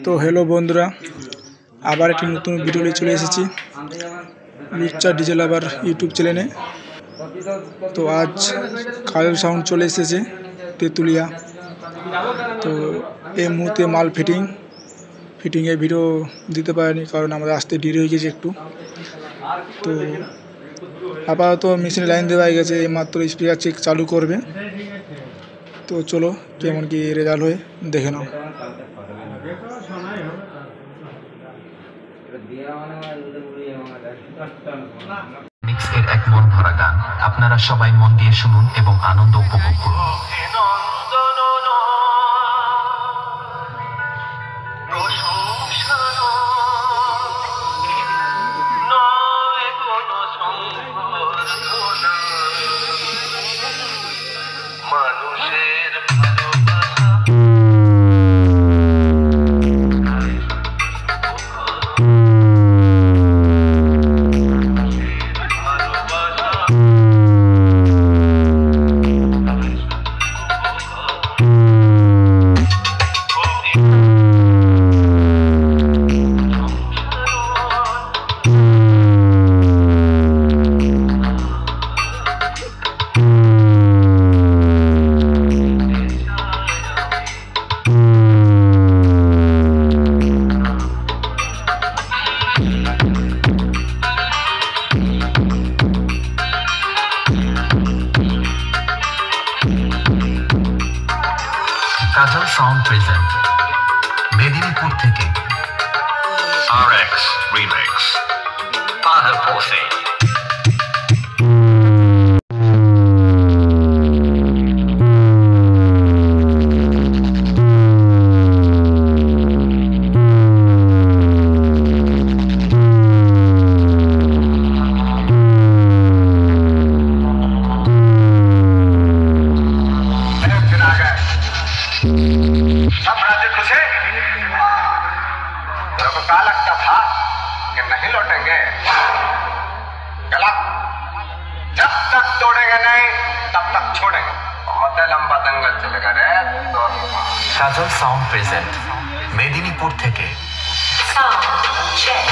তো হ্যালো বন্ধুরা, আবার একটি নতুন ভিডিও নিয়ে চলে এসেছি লুচ্চা ডিজে লাভার ইউটিউব চ্যানেলে। তো আজ কাজল সাউন্ড চলে এসেছে তেঁতুলিয়া। তো এই মুহূর্তে মাল ফিটিংয়ের ভিডিও দিতে পারিনি, কারণ আমাদের আসতে দেরি হয়ে গেছে একটু। তো আপাতত মেশিনে লাইন দেওয়া হয়ে গেছে, এইমাত্র স্পিকার চেক চালু করবে। তো চলো কেমন কি রেজাল্ট হয় দেখে নাও। মিক্সের এক মন ভরা গান আপনারা সবাই মন দিয়ে শুনুন এবং আনন্দ উপভোগ করুন। কাজল সাউন্ড প্রেজেন্ট মেদিনীপুর থেকে RX Remix Fahad Hossein। सब राजी खुशे? तेरे को क्या लगता था कि नहीं लौटेंगे? गलत। जब तक तोड़ेंगे नहीं तब तक छोड़ेंगे। बहुत लंबा दंगल चलेगा रे। কাজল সাউন্ড প্রেজেন্ট মেদিনীপুর থেকে Sound check.